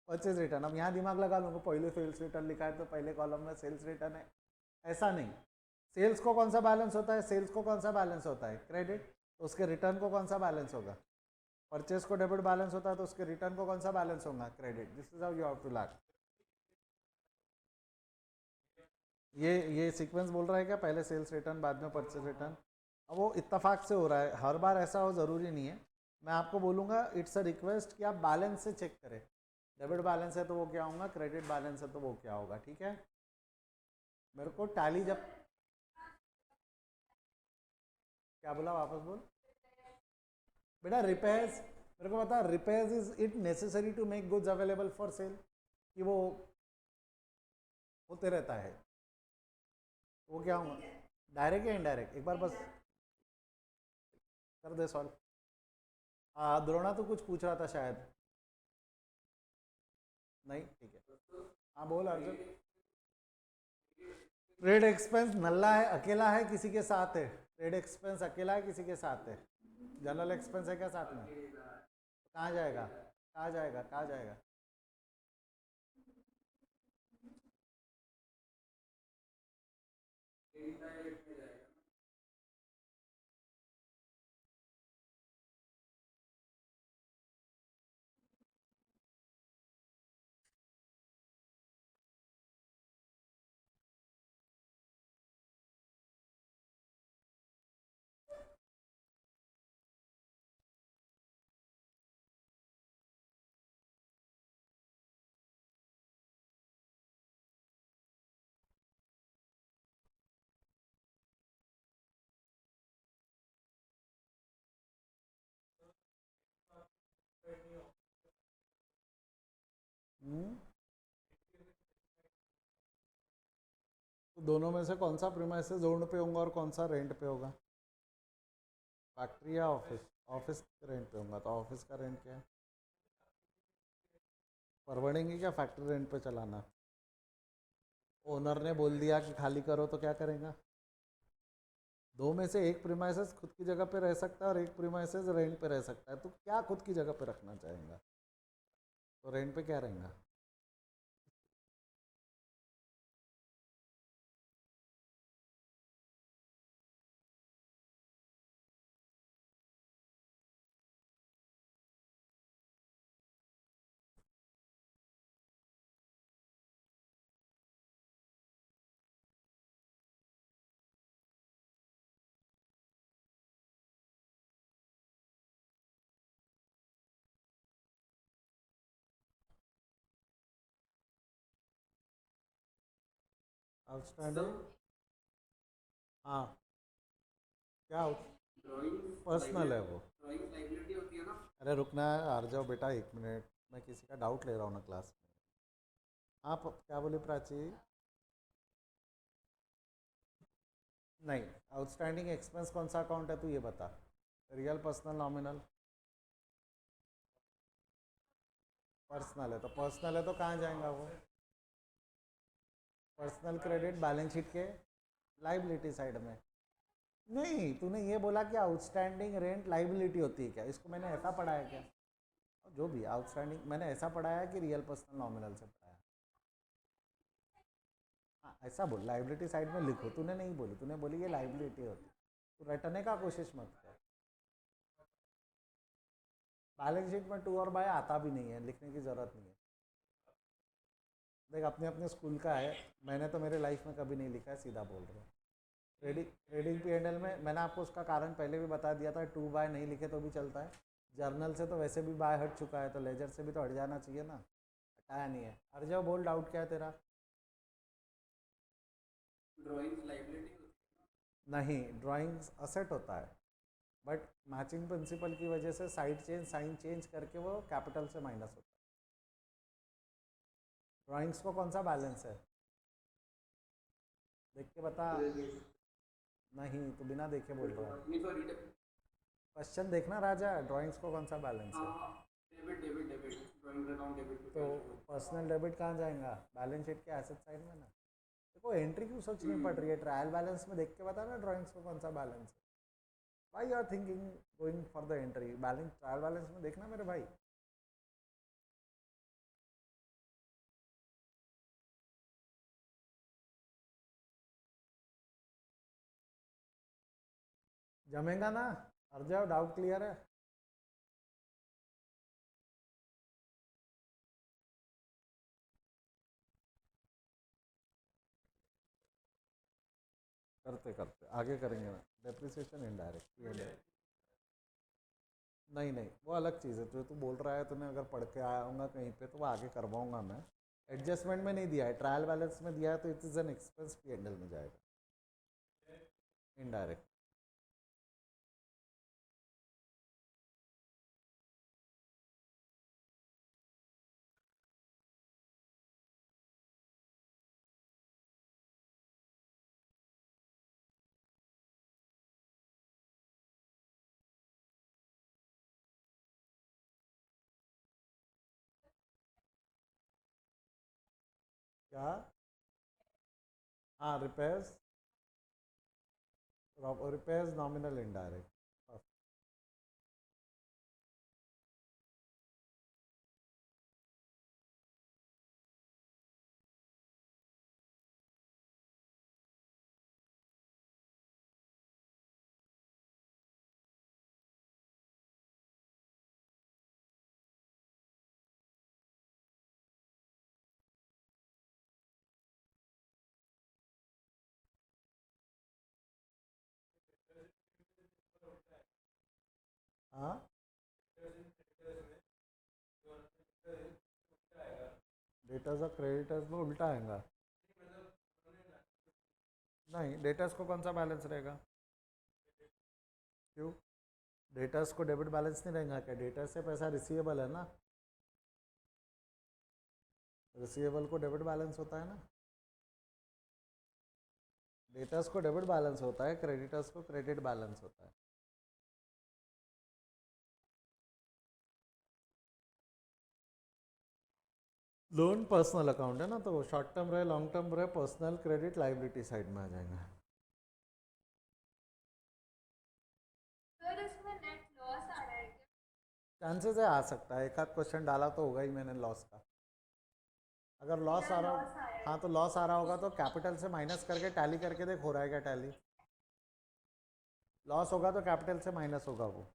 परचेज रिटर्न। अब यहाँ दिमाग लगा लूँगा, पहले सेल्स रिटर्न लिखा है तो पहले कॉलम में सेल्स रिटर्न है, ऐसा नहीं। सेल्स को कौन सा बैलेंस होता है? सेल्स को कौन सा बैलेंस होता है? क्रेडिट। तो उसके रिटर्न को कौन सा बैलेंस होगा? परचेज को डेबिट बैलेंस होता है तो उसके रिटर्न को कौन सा बैलेंस होगा? Credit. This is how you have to learn. ये सीक्वेंस बोल रहा है क्या, पहले सेल्स रिटर्न बाद में परचेज रिटर्न? अब वो इत्तेफाक से हो रहा है, हर बार ऐसा हो ज़रूरी नहीं है। मैं आपको बोलूँगा, इट्स अ रिक्वेस्ट कि आप बैलेंस से चेक करें। डेबिट बैलेंस है तो वो क्या होगा, क्रेडिट बैलेंस है तो वो क्या होगा, ठीक है? मेरे को टैली जब, क्या बोला वापस बोल बेटा? रिपेयर्स, मेरे को बता, repairs is it necessary to make goods available for sale, कि वो होते रहता है? वो क्या होगा, डायरेक्ट या इनडायरेक्ट? एक बार बस कर दे सॉल्व। द्रोणा तो कुछ पूछ रहा था शायद, नहीं ठीक है। हाँ बोल अर्जुन। ट्रेड एक्सपेंस नल्ला है, अकेला है, किसी के साथ है? ट्रेड एक्सपेंस अकेला है, किसी के साथ है? जनरल एक्सपेंस है क्या साथ में? कहाँ जाएगा, कहाँ जाएगा, कहाँ जाएगा? हम्म? तो दोनों में से कौन सा प्रीमाइसेस ओन्ड पे होगा और कौन सा रेंट पे होगा? फैक्ट्री या ऑफिस? ऑफिस रेंट पे होगा, तो ऑफिस का रेंट क्या है? परवड़ेंगे क्या फैक्ट्री रेंट पे चलाना? ओनर ने बोल दिया कि खाली करो तो क्या करेगा? दो में से एक प्रीमाइसेस खुद की जगह पे रह सकता है और एक प्रीमाइसेस रेंट पे रह सकता है, तो क्या खुद की जगह पे रखना चाहेगा? तो रेंट पे क्या रहेगा? आउटस्टैंडिंग, हाँ क्या पर्सनल है वो? अरे रुकना है, हार जाओ बेटा 1 मिनट, मैं किसी का डाउट ले रहा हूँ ना क्लास में। आप क्या बोले प्राची? नहीं, आउटस्टैंडिंग एक्सपेंस कौन सा अकाउंट है तू ये बता, रियल, पर्सनल, नॉमिनल? पर्सनल है, तो पर्सनल है तो कहाँ जाएगा वो? पर्सनल क्रेडिट बैलेंस शीट के लाइबिलिटी साइड में। नहीं, तूने ये बोला कि आउटस्टैंडिंग रेंट लाइबिलिटी होती है क्या, इसको मैंने ऐसा पढ़ा है क्या? जो भी आउटस्टैंडिंग मैंने ऐसा पढ़ा है कि रियल पर्सनल नॉमिनल से पढ़ा है। हाँ ऐसा बोल, लाइबिलिटी साइड में लिखो, तूने नहीं बोली, तूने बोली ये लाइबिलिटी होती है, तू रटने का कोशिश मत कर। बैलेंस शीट में टू और बाय आता भी नहीं है, लिखने की ज़रूरत नहीं है। देख अपने अपने स्कूल का है, मैंने तो मेरे लाइफ में कभी नहीं लिखा है, सीधा बोल रहा हूँ। ट्रेडिंग पी एंड एल में मैंने आपको उसका कारण पहले भी बता दिया था, टू बाय नहीं लिखे तो भी चलता है। जर्नल से तो वैसे भी बाय हट चुका है, तो लेजर से भी तो हट जाना चाहिए ना, हटाया नहीं है। हट जाओ, बोल डाउट क्या है तेरा? Drawing liability. नहीं, ड्राइंग्स असेट होता है, बट मैचिंग प्रिंसिपल की वजह से साइड चेंज साइन चेंज करके वो कैपिटल से माइनस होता है। ड्राइंग्स को कौन सा बैलेंस है, देख के बता। नहीं, तो बिना देखे बोल रहा है। नहीं सॉरी। क्वेश्चन देखना राजा, ड्राइंग्स को कौन सा बैलेंस है? हाँ, debit debit debit, drawing account debit to तो कैश फ्लो। पर्सनल डेबिट कहाँ जाएगा, बैलेंस शीट के एसेट साइड में ना। देखो एंट्री क्यों सोचनी पड़ रही है, ट्रायल बैलेंस में देख के बता ना ड्राइंग्स को कौन सा बैलेंस है। भाई you are thinking going for the entry, balance trial balance में देखना मेरे भाई। जमेगा ना, हर जाओ, डाउट क्लियर है। करते करते आगे करेंगे ना, डेप्रिसिएशन इनडायरेक्ट। नहीं नहीं, वो अलग चीज़ है, जो तू बोल रहा है, तूने अगर पढ़ के आया होगा कहीं पे तो वो आगे करवाऊंगा मैं। एडजस्टमेंट में नहीं दिया है, ट्रायल बैलेंस में दिया है, तो it is an expense P and L में जाएगा, इनडायरेक्ट। क्या? हाँ, रिपेयर्स, रिपेयर्स नॉमिनल इनडायरेक्ट। हाँ, डेटर्स और क्रेडिटर्स में उल्टा आएगा। नहीं, डेटर्स को कौन सा बैलेंस रहेगा? क्यों? डेटर्स को डेबिट बैलेंस नहीं रहेगा क्या, डेटर से पैसा रिसीवेबल है ना, रिसीवेबल को डेबिट बैलेंस होता है ना। डेटर्स को डेबिट बैलेंस होता है, क्रेडिटर्स को क्रेडिट बैलेंस होता है। लोन पर्सनल अकाउंट है ना, तो शॉर्ट टर्म रहे लॉन्ग टर्म रहे, पर्सनल क्रेडिट लाइबिलिटी साइड में आ जाएगा। सर इसमें नेट लॉस आ रहा है क्या? चांसेस है, आ सकता है, एक आध क्वेश्चन डाला तो होगा ही मैंने लॉस का। अगर लॉस मेरा आ रहा हो, लॉस आया हाँ है। तो लॉस आ रहा होगा तो कैपिटल से माइनस करके टैली करके देख, हो रहा है क्या टैली। लॉस होगा तो कैपिटल से माइनस होगा वो।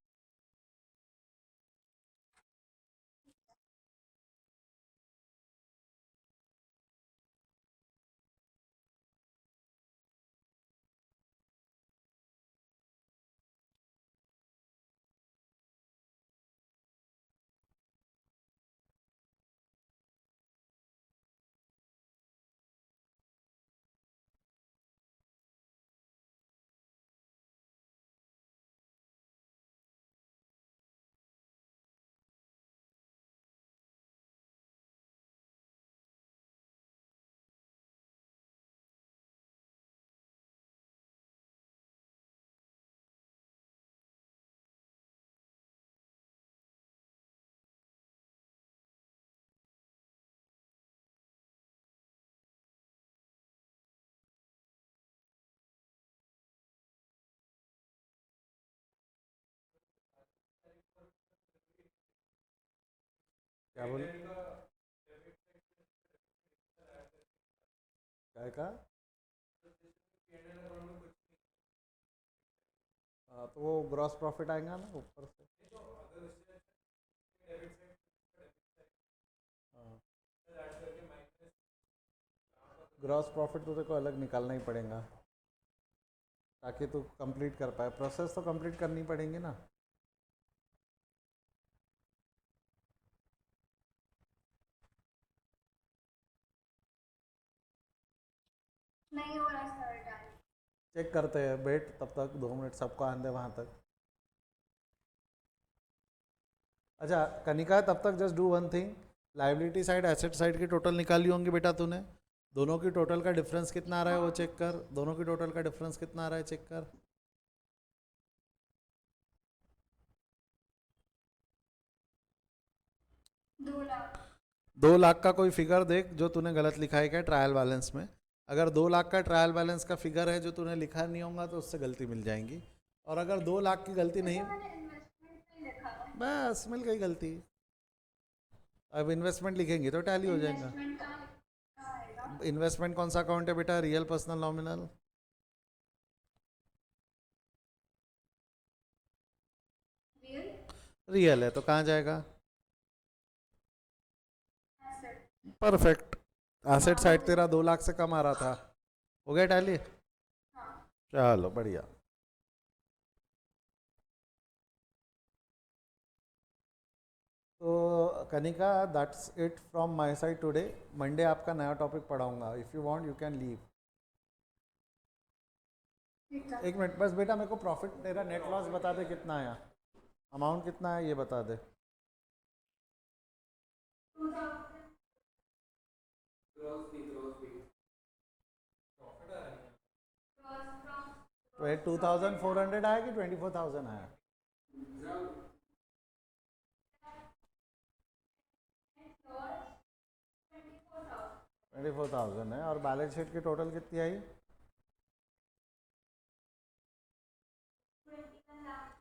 क्या बोल क्या का तो वो ग्रॉस प्रॉफिट आएगा ना ऊपर से। ग्रॉस प्रॉफिट तो देखो अलग निकालना ही पड़ेगा ताकि तू कंप्लीट कर पाए, प्रोसेस तो कंप्लीट करनी पड़ेगी ना। नहीं हो रहा सर डाल। चेक करते हैं, वेट तब तक 2 मिनट सबको आने दे वहाँ तक। अच्छा कनिका, तब तक just do one thing, liability side asset side की टोटल निकाली होंगी बेटा तूने, दोनों की टोटल का डिफरेंस कितना आ रहा है वो चेक कर, दोनों की टोटल का डिफरेंस कितना आ रहा है चेक कर। 2 लाख। 2 लाख का कोई फिगर देख जो तूने गलत लिखा है क्या ट्रायल बैलेंस में। अगर 2 लाख का ट्रायल बैलेंस का फिगर है जो तूने लिखा नहीं होगा तो उससे गलती मिल जाएंगी, और अगर 2 लाख की गलती नहीं, मैंने इन्वेस्टमेंट पे लिखा है। बस मिल गई गलती। अब इन्वेस्टमेंट लिखेंगे तो टैली हो जाएगा। इन्वेस्टमेंट कहाँ आएगा? इन्वेस्टमेंट कौन सा अकाउंट है बेटा, real personal nominal. Real real है तो कहाँ जाएगा, एसेट। परफेक्ट। एसेट साइड तेरा 2 लाख से कम आ रहा था, हो गया टैली। हाँ। चलो बढ़िया। तो Kanika that's it from my side today. Monday आपका नया टॉपिक पढ़ाऊंगा, if you want you can leave. ठीक है। 1 मिनट बस बेटा, मेरे को प्रॉफिट तेरा नेट लॉस बता दे कितना आया, अमाउंट कितना है ये बता दे। 2000। क्रॉस भी क्रॉस 2400 आया कि 24,000 आया। लॉस 24,000। 24,000 है, और बैलेंस शीट की टोटल कितनी आई। 21 lakh.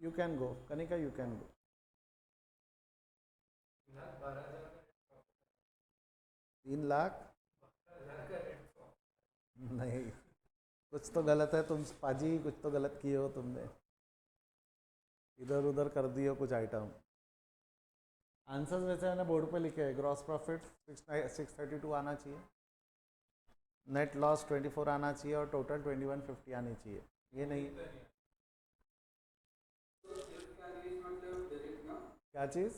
You can go Kanika, you can go. 3 lakh नहीं, कुछ तो गलत है तुम पाजी, कुछ तो गलत किए हो तुमने, इधर उधर कर दिए हो कुछ आइटम। आंसर्स वैसे मैंने बोर्ड पे लिखे हैं, ग्रॉस प्रॉफिट 632 आना चाहिए, नेट लॉस 24 आना चाहिए, और टोटल 2150 आनी चाहिए। ये नहीं क्या चीज़,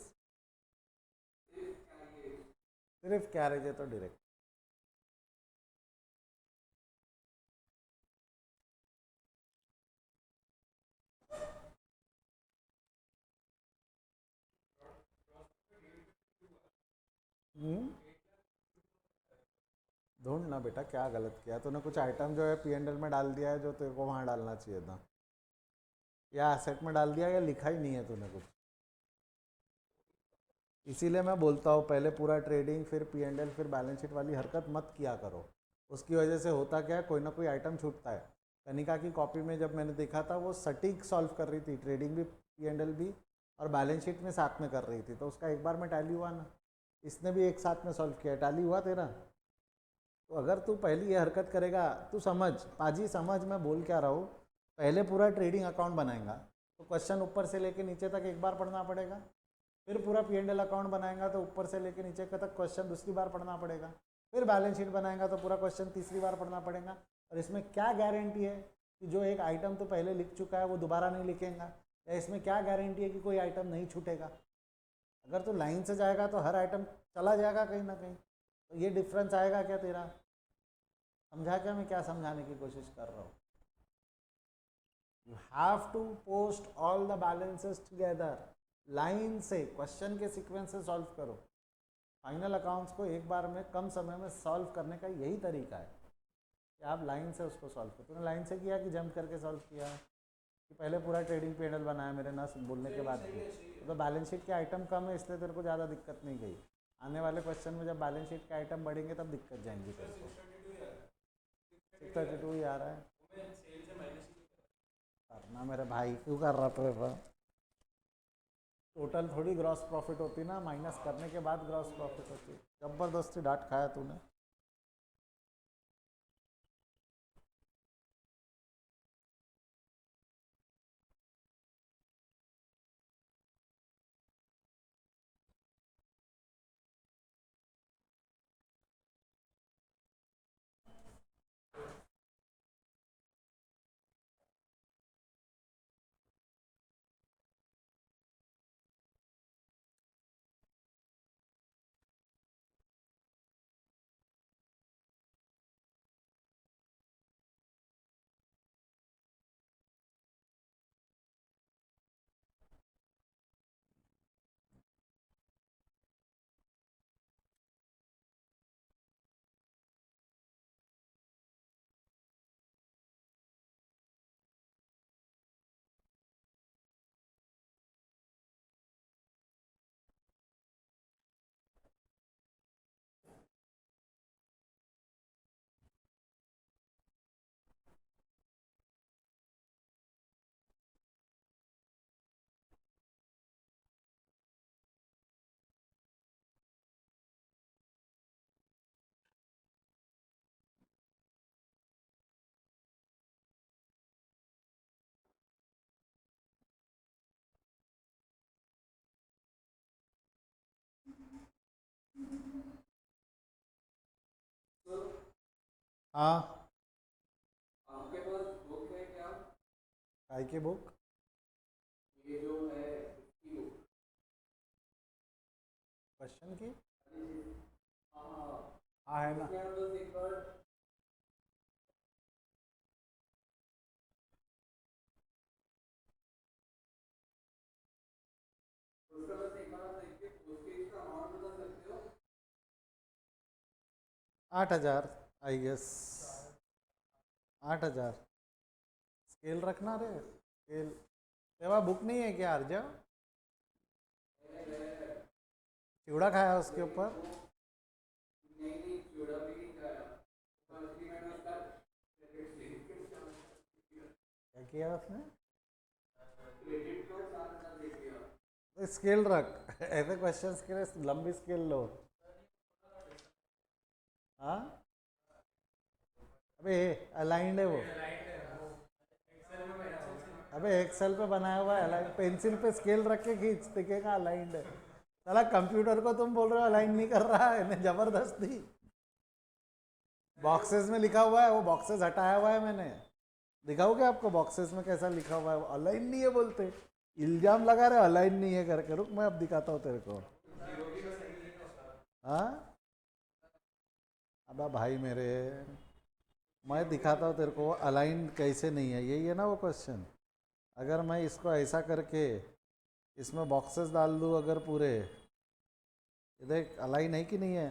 सिर्फ कैरेज है तो डायरेक्ट। ढूंढ ना बेटा क्या गलत किया तूने, कुछ आइटम जो है P&L में डाल दिया है जो तेरे को वहाँ डालना चाहिए था, या एसेट में डाल दिया, या लिखा ही नहीं है तूने कुछ। इसीलिए मैं बोलता हूँ पहले पूरा ट्रेडिंग फिर P&L फिर बैलेंस शीट वाली हरकत मत किया करो। उसकी वजह से होता क्या है, कोई ना कोई आइटम छूटता है। कनिका की कॉपी में जब मैंने देखा था वो सटीक सॉल्व कर रही थी, ट्रेडिंग भी P&L भी और बैलेंस शीट में साथ में कर रही थी, तो उसका एक बार में टैली हुआ ना। इसने भी एक साथ में सॉल्व किया, टैली हुआ तेरा। तो अगर तू पहली ये हरकत करेगा, तू समझ पाजी, समझ मैं बोल क्या रहा हूँ, पहले पूरा ट्रेडिंग अकाउंट बनाएगा तो क्वेश्चन ऊपर से लेके नीचे तक एक बार पढ़ना पड़ेगा, फिर पूरा P&L अकाउंट बनाएगा तो ऊपर से लेके नीचे तक क्वेश्चन दूसरी बार पढ़ना पड़ेगा, फिर बैलेंस शीट बनाएगा तो पूरा क्वेश्चन तीसरी बार पढ़ना पड़ेगा। और इसमें क्या गारंटी है कि जो एक आइटम तो पहले लिख चुका है वो दोबारा नहीं लिखेगा, या इसमें क्या गारंटी है कि कोई आइटम नहीं छूटेगा। अगर तो लाइन से जाएगा तो हर आइटम चला जाएगा कहीं ना कहीं, तो ये डिफरेंस आएगा क्या तेरा। समझा क्या मैं क्या समझाने की कोशिश कर रहा हूँ। You have to post all the balances together, line से क्वेश्चन के सीक्वेंस से सॉल्व करो। फाइनल अकाउंट्स को एक बार में कम समय में सॉल्व करने का यही तरीका है कि आप लाइन से उसको सॉल्व करो। तूने लाइन से किया कि जंप करके सॉल्व किया, कि पहले पूरा ट्रेडिंग P&L बनाया मेरे ना बोलने के बाद भी। तो बैलेंस शीट के आइटम कम है इसलिए तेरे को ज़्यादा दिक्कत नहीं गई। आने वाले क्वेश्चन में जब बैलेंस शीट के आइटम बढ़ेंगे तब दिक्कत जाएंगी तेरे को। 632 ही आ रहा है करना मेरे भाई, क्यों कर रहा था। टोटल थोड़ी ग्रॉस प्रॉफिट होती ना, माइनस करने के बाद ग्रॉस प्रॉफिट होती। जबरदस्ती डांट खाया तूने। तो हाँ, आपके पास बुक है क्या? काय की बुक? ये जो है इसकी बुक। क्वेश्चन की? हाँ, हाँ है ना। उसमें हम बस एक बार उसका बस एक बार आप देखिए, उसके इसका अमाउंट बता सकते हो? 8,000 आई गेस। 8,000। स्केल रखना रे, स्केल। तेरा बुक नहीं है क्या अर्जा? चिवड़ा खाया उसके ऊपर? नहीं नहीं, जोड़ा भी नहीं खाया। फर्स्टली मैंने उसका क्या किया उसने? क्रेडिट कार्ड 7,000 दे दिया। तो स्केल रख। ऐसे क्वेश्चंस के लिए लंबी स्केल लो। हाँ, अबे अलाइंड है वो। अबे एक्सेल पे बनाया हुआ है अलाइंड, पेंसिल पे स्केल रख के खींच दिखेगा अलाइंड है। साला कंप्यूटर को तुम बोल रहे हो अलाइन नहीं कर रहा है, इन्हें जबरदस्ती। बॉक्सेस में लिखा हुआ है, वो बॉक्सेस हटाया हुआ है मैंने। दिखाओ क्या आपको बॉक्सेस में कैसा लिखा हुआ है? अलाइन नहीं है बोलते, इल्जाम लगा रहे अलाइन नहीं है करके। रुक मैं अब दिखाता हूँ तेरे को। हाँ, अब भाई मेरे, मैं दिखाता हूँ तेरे को अलाइन कैसे नहीं है। यही है ना वो क्वेश्चन। अगर मैं इसको ऐसा करके इसमें बॉक्सेस डाल दूँ अगर पूरे, ये देख अलाइन है कि नहीं है?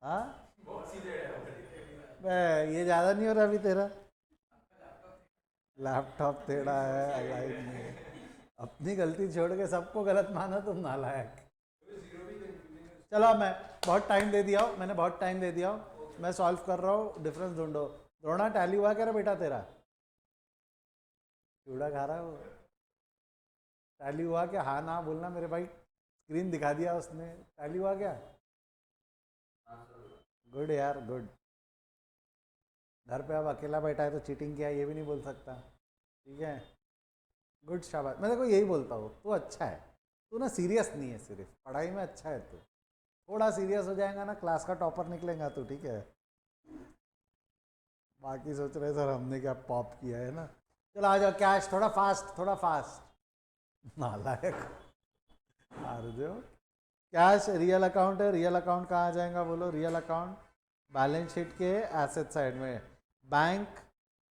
हाँ, ये ज़्यादा नहीं हो रहा अभी तेरा? लैपटॉप टेढ़ा है, अलाइन नहीं है। अपनी गलती छोड़ के सबको गलत माना तुम, नालायक। चलो मैं बहुत टाइम दे दिया हूँ, मैंने बहुत टाइम दे दिया हूँ। मैं सॉल्व कर रहा हूँ, डिफरेंस ढूंढो। द्रोणा टैली हुआ क्या रे बेटा तेरा? चूड़ा खा रहा है वो। टैली हुआ क्या? हाँ ना बोलना मेरे भाई, स्क्रीन दिखा दिया उसने। टैली हुआ क्या? गुड यार, गुड। घर पे अब अकेला बैठा है तो चीटिंग किया ये भी नहीं बोल सकता। ठीक है, गुड, शाबाश। मैं देखो यही बोलता हूँ, तू अच्छा है। तू ना सीरियस नहीं है, सिर्फ पढ़ाई में अच्छा है तू। थोड़ा सीरियस हो जाएगा ना, क्लास का टॉपर निकलेगा तू, ठीक है। बाकी सोच रहे सर हमने क्या पॉप किया है ना। चलो आ जाओ, कैश थोड़ा फास्ट, थोड़ा फास्ट। नालायक जो कैश रियल अकाउंट है। रियल अकाउंट कहाँ आ जाएगा बोलो? रियल अकाउंट बैलेंस शीट के एसेट साइड में। Bank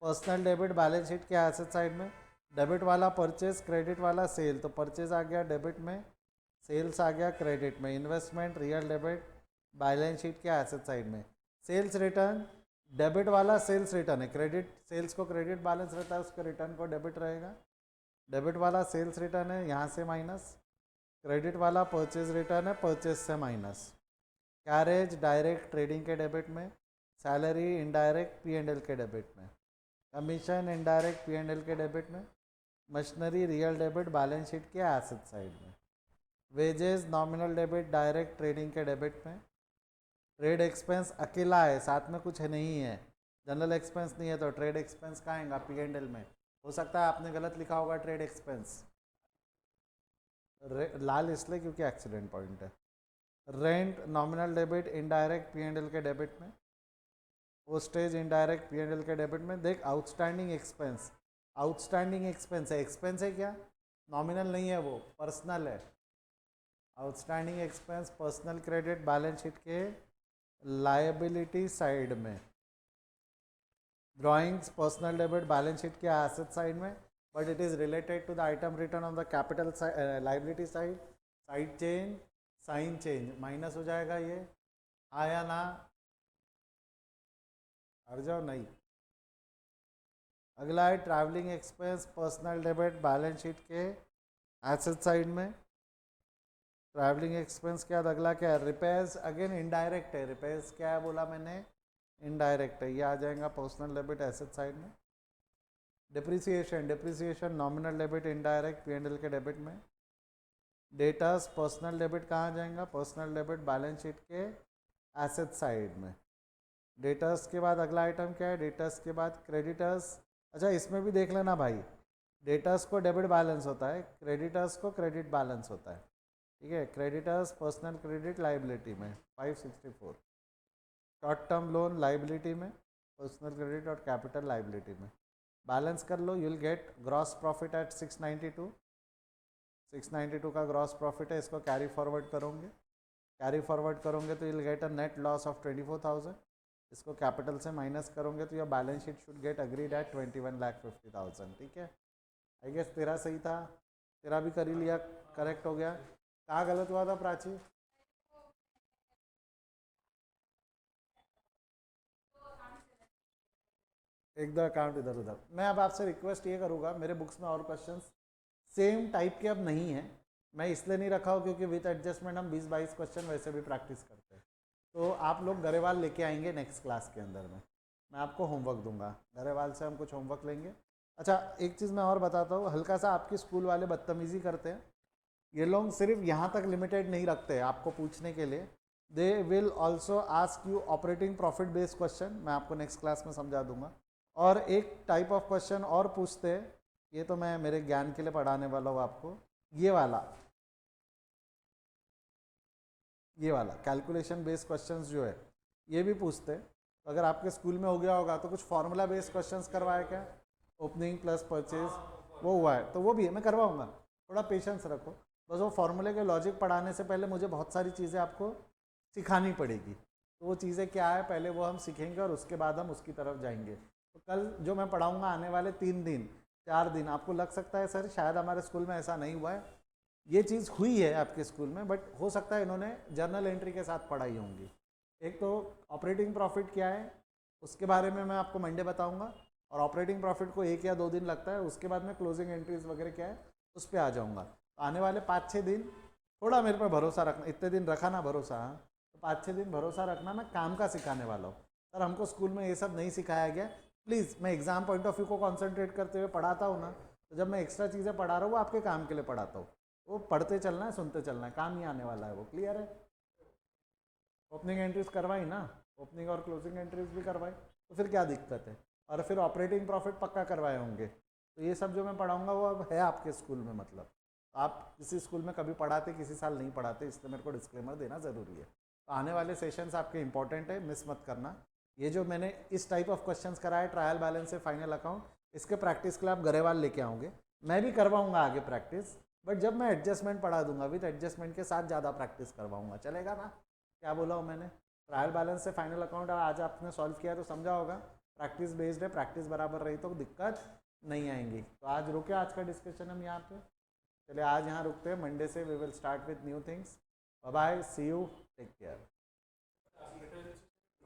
personal debit balance sheet के एसेट साइड में। डेबिट वाला परचेज, क्रेडिट वाला सेल। तो परचेज आ गया डेबिट में, सेल्स आ गया क्रेडिट में। Investment real debit balance sheet के एसेट साइड में। सेल्स रिटर्न डेबिट वाला सेल्स रिटर्न है, क्रेडिट सेल्स को क्रेडिट बैलेंस रहता है, उसके रिटर्न को डेबिट रहेगा। डेबिट वाला सेल्स रिटर्न है, यहाँ से माइनस। क्रेडिट वाला परचेज रिटर्न है, परचेज से माइनस। कैरेज डायरेक्ट ट्रेडिंग के डेबिट में। Salary indirect P and L के डेबिट में। Commission indirect P and L के डेबिट में। Machinery real debit balance sheet के एसेट साइड में, wages nominal debit direct trading के डेबिट में, ट्रेड एक्सपेंस अकेला है, साथ में कुछ नहीं है, जनरल एक्सपेंस नहीं है, तो ट्रेड एक्सपेंस कहाँ आएगा, P&L में। हो सकता है आपने गलत लिखा होगा ट्रेड एक्सपेंस, लाल इसलिए क्योंकि एक्सीडेंट पॉइंट है। Rent nominal debit indirect P&L के डेबिट में, पोस्टेज इनडायरेक्ट P&L के डेबिट में। देख आउटस्टैंडिंग एक्सपेंस, आउटस्टैंडिंग एक्सपेंस है, एक्सपेंस है क्या, नॉमिनल नहीं है, वो पर्सनल है। Outstanding expense personal credit balance sheet के लायबिलिटी साइड में, drawings personal debit balance sheet के एसेट साइड में, but it is related to the item return on the capital liability side, side change sign change minus हो जाएगा ये, आया ना, हट जाओ नहीं। अगला है travelling expense personal debit balance sheet के एसेट साइड में, ट्रैवलिंग एक्सपेंस के बाद अगला क्या है, रिपेयर्स अगेन इनडायरेक्ट है, रिपेयर्स क्या है बोला मैंने, इनडायरेक्ट है, ये आ जाएगा पर्सनल डेबिट एसेट साइड में। Depreciation, depreciation nominal debit indirect P&L के डेबिट में। डेटर्स पर्सनल डेबिट कहाँ जाएगा, पर्सनल डेबिट बैलेंस शीट के एसेट साइड में। डेटर्स के बाद अगला आइटम क्या है, डेटर्स के बाद क्रेडिटर्स। अच्छा इसमें भी देख लेना भाई, डेटर्स को डेबिट बैलेंस होता है, क्रेडिटर्स को क्रेडिट बैलेंस होता है, ठीक है। क्रेडिटर्स पर्सनल क्रेडिट लाइबिलिटी में 564, शॉर्ट टर्म लोन लाइबिलिटी में, पर्सनल क्रेडिट और कैपिटल लाइबिलिटी में। बैलेंस कर लो, you will get gross profit at 692, 692 का ग्रॉस प्रॉफिट है, इसको कैरी फॉरवर्ड करोगे, कैरी फॉरवर्ड करोगे तो you will get a net loss of 24,000, इसको कैपिटल से माइनस करोगे तो your balance sheet should get agreed at 21,50,000, ठीक है। आई गेस तेरा सही था, तेरा भी कर ही लिया, करेक्ट हो गया। कहाँ गलत हुआ था प्राची, एक दो अकाउंट इधर उधर। मैं अब आपसे रिक्वेस्ट ये करूँगा, मेरे बुक्स में और क्वेश्चंस सेम टाइप के अब नहीं है, मैं इसलिए नहीं रखा हूँ क्योंकि विथ एडजस्टमेंट हम 20-22 क्वेश्चन वैसे भी प्रैक्टिस करते हैं, तो आप लोग गरेवाल लेके आएंगे नेक्स्ट क्लास के अंदर में, मैं आपको होमवर्क दूंगा, गरेवाल से हम कुछ होमवर्क लेंगे। अच्छा एक चीज़ मैं और बताता हूँ, हल्का सा आपके स्कूल वाले बदतमीज़ी करते हैं, ये लोग सिर्फ यहाँ तक लिमिटेड नहीं रखते हैं आपको पूछने के लिए, they will also ask you operating profit based question, मैं आपको नेक्स्ट क्लास में समझा दूंगा। और एक टाइप ऑफ क्वेश्चन और पूछते हैं, ये तो मैं मेरे ज्ञान के लिए पढ़ाने वाला हूँ आपको, ये वाला कैलकुलेशन बेस्ड क्वेश्चंस जो है ये भी पूछते हैं। तो अगर आपके स्कूल में हो गया होगा तो कुछ फार्मूला बेस्ड क्वेश्चंस करवाए क्या, ओपनिंग प्लस परचेज वो हुआ है तो वो भी है, मैं करवाऊंगा, थोड़ा पेशेंस रखो, बस वो फार्मूले के लॉजिक पढ़ाने से पहले मुझे बहुत सारी चीज़ें आपको सिखानी पड़ेगी, तो वो चीज़ें क्या है पहले वो हम सीखेंगे और उसके बाद हम उसकी तरफ जाएंगे। तो कल जो मैं पढ़ाऊँगा आने वाले 3 दिन 4 दिन, आपको लग सकता है सर शायद हमारे स्कूल में ऐसा नहीं हुआ है, ये चीज़ हुई है आपके स्कूल में, बट हो सकता है इन्होंने जर्नल एंट्री के साथ पढ़ाई होंगी। एक तो ऑपरेटिंग प्रॉफिट क्या है उसके बारे में मैं आपको मंडे बताऊंगा, और ऑपरेटिंग प्रॉफिट को 1 या 2 दिन लगता है, उसके बाद में क्लोजिंग एंट्रीज वगैरह क्या है उस पर आ जाऊँगा। तो आने वाले 5-6 दिन थोड़ा मेरे पे भरोसा रखना, इतने दिन रखा ना भरोसा, हाँ तो 5-6 दिन भरोसा रखना, मैं काम का सिखाने वाला हूँ सर, हमको स्कूल में ये सब नहीं सिखाया गया, प्लीज़ मैं एग्जाम पॉइंट ऑफ व्यू को कॉन्सेंट्रेट करते हुए पढ़ाता हूँ ना, तो जब मैं एक्स्ट्रा चीज़ें पढ़ा रहा हूँ वो आपके काम के लिए पढ़ाता हूँ, वो पढ़ते चलना है सुनते चलना है, काम ही आने वाला है वो, क्लियर है। ओपनिंग एंट्रीज करवाई ना, ओपनिंग और क्लोजिंग एंट्रीज भी करवाई, तो फिर क्या दिक्कत है, और फिर ऑपरेटिंग प्रॉफिट पक्का करवाए होंगे, तो ये सब जो मैं पढ़ाऊँगा वो अब है आपके स्कूल में, मतलब आप किसी स्कूल में कभी पढ़ाते किसी साल नहीं पढ़ाते, इसलिए मेरे को डिस्क्लेमर देना ज़रूरी है। तो आने वाले सेशंस आपके इंपॉर्टेंट है, मिस मत करना। ये जो मैंने इस टाइप ऑफ क्वेश्चंस कराए ट्रायल बैलेंस से फाइनल अकाउंट, इसके प्रैक्टिस के लिए आप गरेवाल लेके आओगे, मैं भी करवाऊंगा आगे प्रैक्टिस, बट जब मैं एडजस्टमेंट पढ़ा दूंगा विद एडजस्टमेंट के साथ ज़्यादा प्रैक्टिस करवाऊंगा, चलेगा ना, क्या बोला हूँ मैंने। ट्रायल बैलेंस से फाइनल अकाउंट आज आपने सॉल्व किया तो समझा होगा, प्रैक्टिस बेस्ड है, प्रैक्टिस बराबर रही तो दिक्कत नहीं आएंगी। तो आज रुके आज का डिस्कशन हम यहाँ पे, चलिए आज यहाँ रुकते हैं, मंडे से we will start with new things. Bye bye, see you, take care.